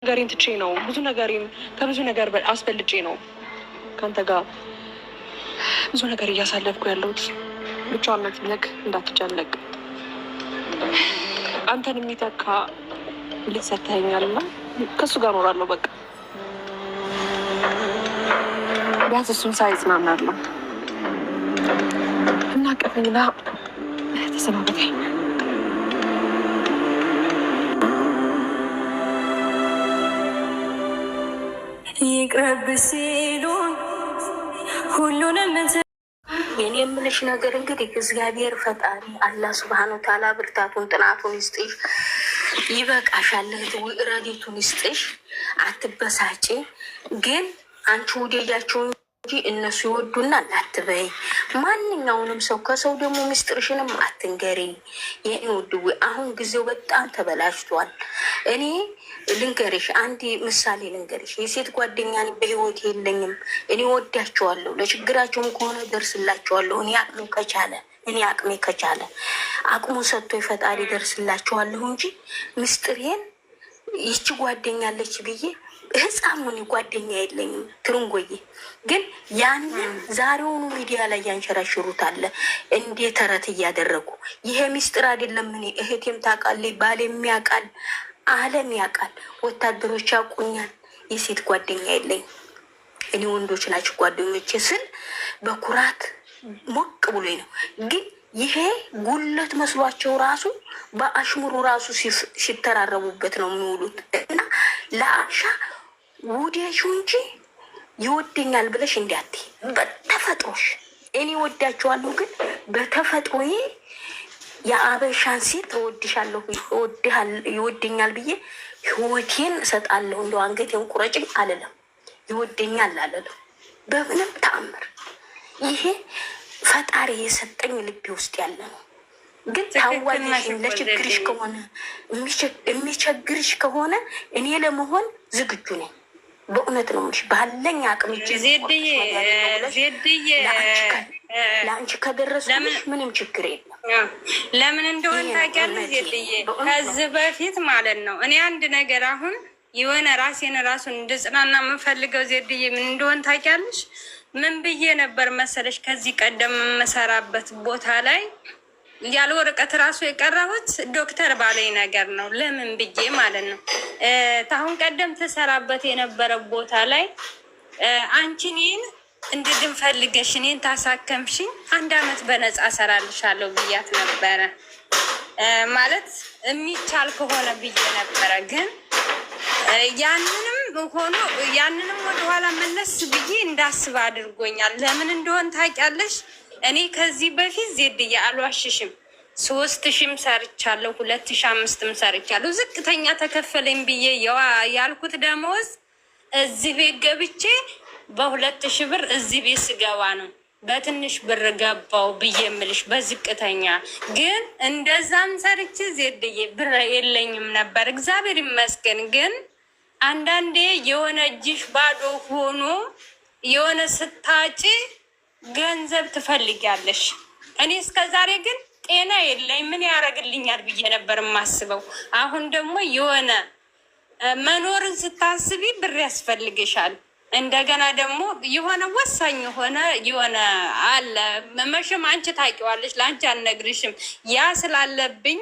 ነገሬን ትቼ ነው ብዙ ነገሬን ከብዙ ነገር አስበልጬ ነው ከአንተ ጋር ብዙ ነገር እያሳለፍኩ ያለሁት። ብቻዋነት ነክ እንዳትጨነቅ አንተን የሚተካ ልጅ ሰጥተኸኛል እና ከእሱ ጋር እኖራለሁ። በቃ ቢያንስ እሱን ሳይ እጽናናለሁ እና ቀፈኝና ተሰናበተኝ። ይቅረብ ሲሉን ሁሉንም የኔ የምልሽ ነገር እንግዲህ እግዚአብሔር ፈጣሪ አላህ ሱብሃነሁ ወተዓላ ብርታቱን ጥናቱን ይስጥሽ። ይበቃሻል። ረዲቱን ይስጥሽ። አትበሳጪ። ግን አንቺ ውደጃቸው እንጂ እነሱ ይወዱናል አትበይ። ማንኛውንም ሰው ከሰው ደግሞ ምስጢርሽንም አትንገሪ። የኔ ውድዌ አሁን ጊዜው በጣም ተበላሽቷል። እኔ ልንገርሽ፣ አንድ ምሳሌ ልንገርሽ። የሴት ጓደኛ በህይወት የለኝም። እኔ ወዳቸዋለሁ። ለችግራቸውም ከሆነ ደርስላቸዋለሁ። እኔ አቅሜ ከቻለ አቅሙ ሰጥቶ ፈጣሪ ደርስላቸዋለሁ እንጂ ምስጢሬን ይቺ ጓደኛለች ብዬ ህፃኑን ጓደኛ የለኝም። ትርንጎዬ ግን ያንን ዛሬውኑ ሚዲያ ላይ ያንሸራሽሩታል እንዴ ተረት እያደረጉ። ይሄ ሚስጥር አይደለም። እኔ እህቴም ታውቃለች፣ ባሌም ያውቃል፣ ዓለም ያውቃል፣ ወታደሮች ያውቁኛል። የሴት ጓደኛ የለኝም። እኔ ወንዶች ናቸው ጓደኞቼ ስል በኩራት ሞቅ ብሎኝ ነው። ግን ይሄ ጉለት መስሏቸው ራሱ በአሽሙሩ ራሱ ሲተራረቡበት ነው የሚውሉት። እና ለአሻ ውዴሹ እንጂ ይወደኛል ብለሽ እንዲያት በተፈጥሮሽ እኔ ወዳቸዋለሁ። ግን በተፈጥሮዬ የአበሻን ሴት እወድሻለሁ ይወደኛል ብዬ ህይወቴን እሰጣለሁ። እንደው አንገቴን ቁረጭኝ አልለም። ይወደኛል አልለም በምንም ተአምር። ይሄ ፈጣሪ የሰጠኝ ልቤ ውስጥ ያለ ነው። ግን ታዋጅሽን ለችግርሽ ከሆነ የሚቸግርሽ ከሆነ እኔ ለመሆን ዝግጁ ነኝ። በእውነት ነው የምልሽ። ባለኝ አቅም ዜድዬ ለአንቺ ከደረስኩልሽ ምንም ችግር የለም። ለምን እንደሆነ ታውቂያለሽ ዜድዬ? ከዚህ በፊት ማለት ነው እኔ አንድ ነገር አሁን የሆነ ራሱን እንድጽናና የምፈልገው ዜድዬ ምን እንደሆነ ታውቂያለሽ? ምን ብዬ ነበር መሰለሽ? ከዚህ ቀደም የምሰራበት ቦታ ላይ ያለ ወረቀት ራሱ የቀረቡት ዶክተር ባለኝ ነገር ነው። ለምን ብዬ ማለት ነው ታሁን ቀደም ተሰራበት የነበረ ቦታ ላይ አንቺ እኔን እንድድን ፈልገሽ እኔን ታሳከምሽኝ 1 አመት በነፃ እሰራልሻለሁ ብያት ነበረ። ማለት የሚቻል ከሆነ ብዬ ነበረ። ግን ያንንም ወደኋላ መለስ ብዬ እንዳስብ አድርጎኛል። ለምን እንደሆን ታውቂያለሽ? እኔ ከዚህ በፊት ዜድዬ አልዋሽሽም 3000 ሰርቻለሁ፣ 2500 ሰርቻለሁ። ዝቅተኛ ተከፈለኝ ብዬ ያልኩት ደመወዝ እዚህ ቤት ገብቼ በ2000 ብር እዚህ ቤት ስገባ ነው በትንሽ ብር ገባው ብዬ የምልሽ በዝቅተኛ። ግን እንደዛም ሰርቼ ዜድዬ ብር የለኝም ነበር፣ እግዚአብሔር ይመስገን። ግን አንዳንዴ የሆነ እጅሽ ባዶ ሆኖ የሆነ ስታጭ ገንዘብ ትፈልጊያለሽ። እኔ እስከ ዛሬ ግን ጤና የለኝ ምን ያደርግልኛል ብዬ ነበር የማስበው። አሁን ደግሞ የሆነ መኖርን ስታስቢ ብር ያስፈልግሻል። እንደገና ደግሞ የሆነ ወሳኝ የሆነ አለ መቼም አንቺ ታውቂዋለሽ፣ ለአንቺ አልነግርሽም። ያ ስላለብኝ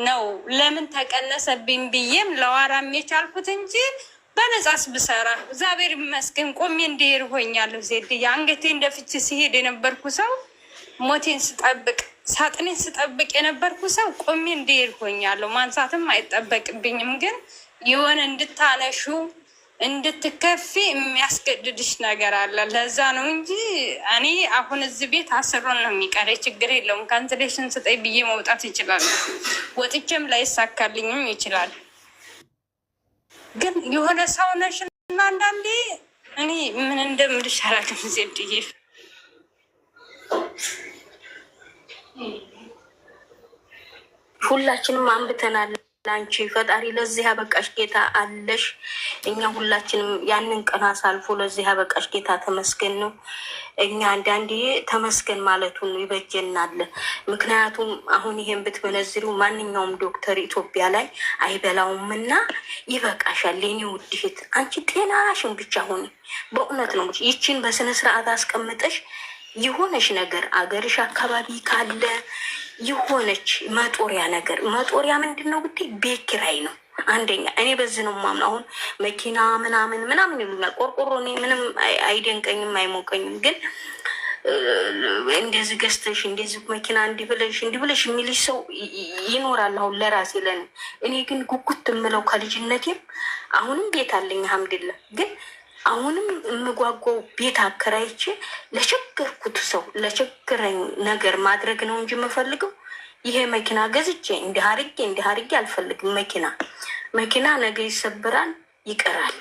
ነው ለምን ተቀነሰብኝ ብዬም ለዋራም የቻልኩት እንጂ በነጻስ ብሰራ እግዚአብሔር ይመስገን ቆሜ እንድሄድ ሆኛለሁ። ዜድዬ አንገቴ እንደፍቼ ሲሄድ የነበርኩ ሰው ሞቴን ስጠብቅ ሳጥኔን ስጠብቅ የነበርኩ ሰው ቆሜ እንድሄድ ሆኛለሁ። ማንሳትም አይጠበቅብኝም። ግን የሆነ እንድታነሹ እንድትከፊ የሚያስገድድሽ ነገር አለ። ለዛ ነው እንጂ እኔ አሁን እዚህ ቤት 10 ነው የሚቀረ። ችግር የለውም። ካንስሌሽን ስጠኝ ብዬ መውጣት ይችላል። ወጥቼም ላይሳካልኝም ይችላል። ግን የሆነ ሰው ነሽ እና አንዳንዴ እኔ ምን እንደምልሽ አላውቅም ዜድዬ። ሁላችንም አንብተናል። ላንቺ ፈጣሪ ለዚህ ያበቃሽ ጌታ አለሽ። እኛ ሁላችንም ያንን ቀን አሳልፎ ለዚህ ያበቃሽ ጌታ ተመስገን ነው። እኛ አንዳንዴ ተመስገን ማለቱን ይበጀናል። ምክንያቱም አሁን ይሄን ብትመነዝሩ ማንኛውም ዶክተር ኢትዮጵያ ላይ አይበላውም እና ይበቃሻል የኔ ውድ እህት። አንቺ ጤናሽን ብቻ ሆኒ። በእውነት ነው ይችን በስነ ስርዓት አስቀምጠሽ የሆነች ነገር አገርሽ አካባቢ ካለ የሆነች መጦሪያ ነገር መጦሪያ ምንድን ነው ብትይ ቤት ኪራይ ነው። አንደኛ እኔ በዚህ ነው የማምነው። አሁን መኪና ምናምን ይሉኛል። ቆርቆሮ እኔ ምንም አይደንቀኝም አይሞቀኝም። ግን እንደዚህ ገዝተሽ እንደዚህ መኪና እንዲብለሽ የሚልሽ ሰው ይኖራል። አሁን ለራሴ ለኔ እኔ ግን ጉጉት የምለው ከልጅነቴም አሁንም ቤት አለኝ አልሐምዱሊላህ። ግን አሁንም የምጓጓው ቤት አከራይቼ ለቸገርኩት ሰው ለቸገረኝ ነገር ማድረግ ነው እንጂ የምፈልገው ይሄ መኪና ገዝቼ እንዲህ አርጌ አልፈልግም። መኪና ነገ ይሰብራል ይቀራል።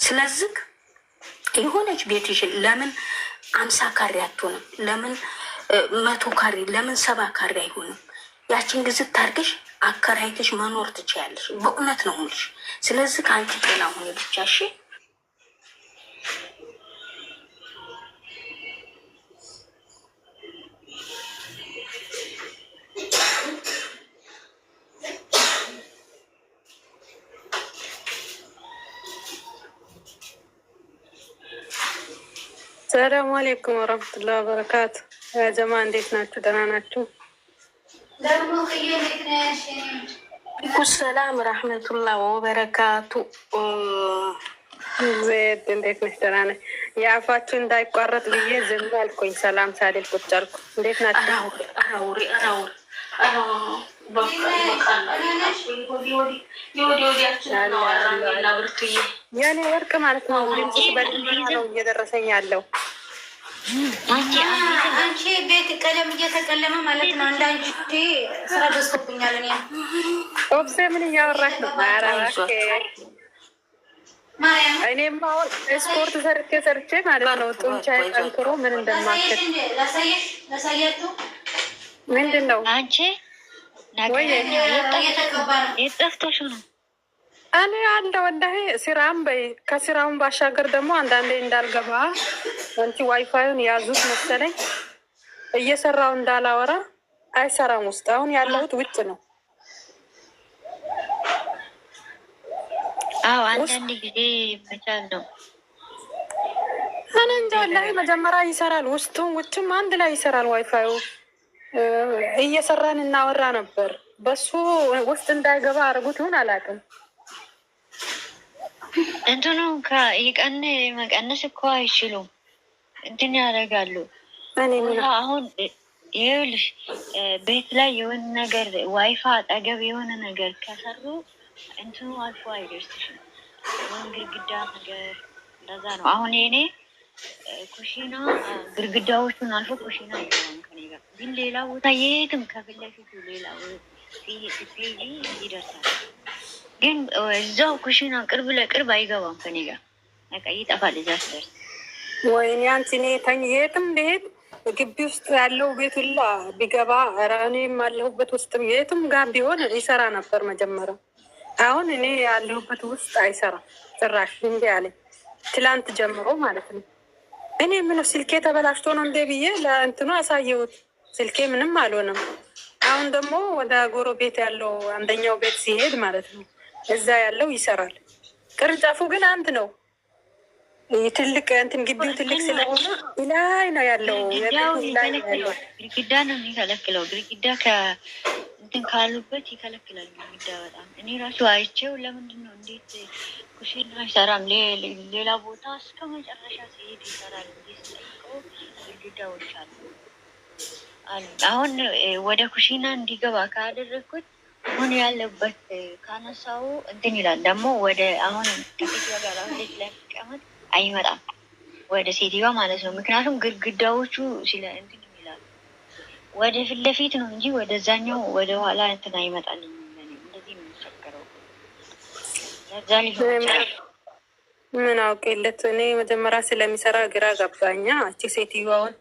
ስለዚህ የሆነች ቤትሽን ለምን 50 ካሬ አትሆንም? ለምን 100 ካሬ ለምን 70 ካሬ አይሆንም? ያችን ግዝት ታርገሽ አከራይተሽ መኖር ትችያለሽ። በእውነት ነው የምልሽ። ስለዚህ ከአንቺ ጤና ሁኔ ብቻ እሺ። ሰላሙ አሌይኩም ወረህመቱላሂ ወበረካቱ። ጀማ እንዴት ናችሁ? ደህና ናችሁ? ሰላም ረህመቱላሂ ወበረካቱ። ዜድ እንዴት ነሽ? ደህና ነኝ። የአፋችሁ እንዳይቋረጥ ብዬ ዝም አልኩኝ። ሰላም ሳልል ቁጭ አልኩ። እንዴት ናችሁ? የኔ ወርቅ ማለት ነው። ድምፅሽ በድምፅ ነው እየደረሰኝ ያለው። አንቺ ቤት ቀለም እየተቀለመ ማለት ነው። እንዳንቺ ስራ ደስቶብኛል። እኔ ኦብሴ ምን እያወራሽ ነው? እኔም አሁን ስፖርት ሰርቼ ማለት ነው። ጡንቻዬ ጠንክሮ ምን እንደማከል ላሳያችሁ። ምንድን ነው አንቺ የጠፍቶሽ ነው? እኔ አለ ወላሂ ስራም በይ። ከስራውን ባሻገር ደግሞ አንዳንዴ እንዳልገባ አንቺ ዋይፋዩን ያዙት መሰለኝ እየሰራው እንዳላወራ አይሰራም። ውስጥ አሁን ያለሁት ውጭ ነው። አዎ አንዳንድ ጊዜ ይመቻል ነው። እኔ እንጃ ወላሂ መጀመሪያ ይሰራል፣ ውስጡም ውጭም አንድ ላይ ይሰራል ዋይፋዩ። እየሰራን እናወራ ነበር። በሱ ውስጥ እንዳይገባ አድርጉት ይሁን አላውቅም። እንትኑ ይቀን መቀነስ እኮ አይችሉም። እንትን ያደርጋሉ። አሁን ይኸውልሽ ቤት ላይ የሆነ ነገር ዋይፋ አጠገብ የሆነ ነገር ከሰሩ እንትኑ አልፎ አይደርስሽም። ወይም ግድግዳ ነገር እንደዛ ነው። አሁን የኔ ኩሽና ግድግዳዎቹን አልፎ ኩሽና አይገባም ከኔ ጋር። ግን ሌላ ቦታ የትም ከፊት ለፊቱ ሌላ ፔጂ ይደርሳል። ግን እዛው ኩሽና ቅርብ ለቅርብ አይገባም ከኔ ጋር። በቃ ይጠፋል እዛ ስደርስ። ወይኔ አንቺ እኔ የትም ብሄድ ግቢ ውስጥ ያለው ቤት ሁላ ቢገባ እኔም አለሁበት ውስጥ የትም ጋር ቢሆን ይሰራ ነበር መጀመሪያ። አሁን እኔ ያለሁበት ውስጥ አይሰራም ጭራሽ። እንዲ አለኝ ትላንት ጀምሮ ማለት ነው። እኔ ምን ስልኬ ተበላሽቶ ነው እንዴ ብዬ ለእንትኑ አሳየሁት። ስልኬ ምንም አልሆነም። አሁን ደግሞ ወደ ጎሮ ቤት ያለው አንደኛው ቤት ሲሄድ ማለት ነው እዛ ያለው ይሰራል። ቅርንጫፉ ግን አንድ ነው። ትልቅ እንትን ግቢው ትልቅ ስለሆነ ላይ ነው ያለው። ግድግዳ ነው የሚከለክለው። ግድግዳ እንትን ካሉበት ይከለክላል ግድግዳ በጣም። እኔ ራሱ አይቼው ለምንድን ነው እንዴት ኩሽና አይሰራም ሌላ ቦታ እስከ መጨረሻ ሲሄድ ይሰራል እንዴ ስጠይቀው ግድግዳዎች አሉ። አሁን ወደ ኩሽና እንዲገባ ካደረግኩት አሁን ያለበት ካነሳው እንትን ይላል። ደግሞ ወደ አሁን ከሴትዮዋ ጋር አሁን ልጅ ለሚቀመጥ አይመጣም ወደ ሴትዮዋ ማለት ነው። ምክንያቱም ግድግዳዎቹ ስለ እንትን ይላሉ ወደ ፊት ለፊት ነው እንጂ ወደዛኛው ወደ ኋላ እንትን አይመጣልኝ። እንደዚህ ነው የሚቸገረው። ለዛ ሊሆን ምን አውቄለት እኔ መጀመሪያ ስለሚሰራ ግራ ገባኛ። እቺ ሴትዮዋውን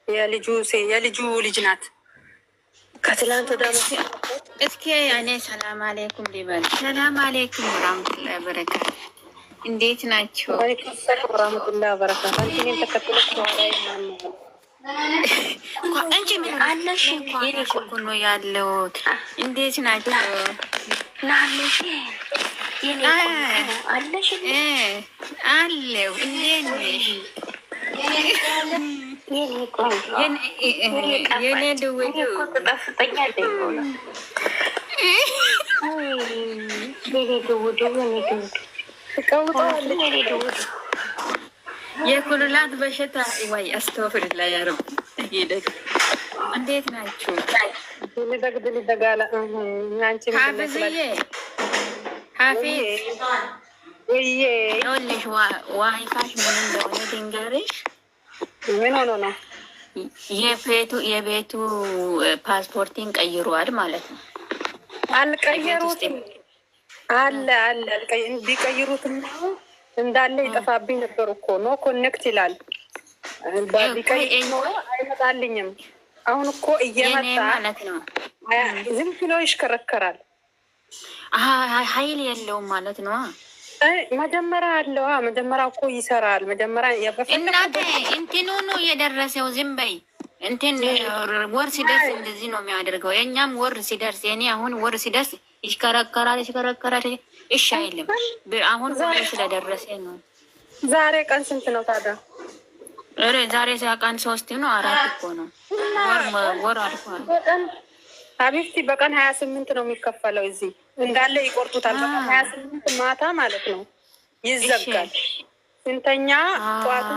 የልጁ ልጅ ናት። ከትላንት ወደ እስኪ እኔ ሰላም አሌይኩም ሊበል። ሰላም አሌይኩም ወራህመቱላሂ ወበረካቱ። እንዴት ናቸው? ወራህመቱላሂ ወበረካቱ። አንቺን ተከትለሽ በኋላ አንቺ ምን አለሽ? እኮ ነው ያለሁት። እንዴት ናቸው? ናለሽ የኔ አለሽ አለው። እንዴት ነሽ? የኔ ድውዱ የኩላሊት በሽታ ወይ አስተፍርላ ያረብ ይደግ። እንዴት ናችሁ? ሀፍዝዬ ሀፊዝ ይኸውልሽ ዋይፋሽ ምን እንደሆነ ድንገርሽ። ምን ሆኖ ነው? የቤቱ ፓስፖርቲን ቀይሯል ማለት ነው። አልቀየሩትም አለ ቢቀይሩትም እንዳለ ይጠፋብኝ ነበር እኮ ኖ ኮኔክት ይላል። ቢቀይሩ ኖሮ አይመጣልኝም። አሁን እኮ እየመጣ ማለት ነው። ዝም ብሎ ይሽከረከራል። ኃይል የለውም ማለት ነው። መጀመሪያ አለዋ። መጀመሪያ እኮ ይሰራል። መጀመሪያ እናቴ እንትኑ ነው የደረሰው። ዝም በይ እንትን ወር ሲደርስ እንደዚህ ነው የሚያደርገው። የእኛም ወር ሲደርስ የኔ አሁን ወር ሲደርስ ይሽከረከራል። እሺ አይልም። አሁን ወር ስለደረሰ ነው። ዛሬ ቀን ስንት ነው ታዲያ? ዛሬ ቀን 3 ነው 4 እኮ ነው። ወር አልፏል። ሀቢብቲ በቀን 28 ነው የሚከፈለው። እዚህ እንዳለ ይቆርጡታል። በቀን 28 ማታ ማለት ነው ይዘጋል። ስንተኛ ጠዋቱ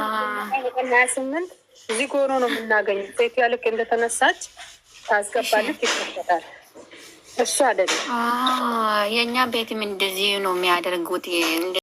በቀን 28 እዚህ ጎኖ ነው የምናገኘው። ሴት ያልክ እንደተነሳች ታስገባለች፣ ይከፈታል። እሱ አይደለም የእኛ ቤትም እንደዚህ ነው የሚያደርጉት።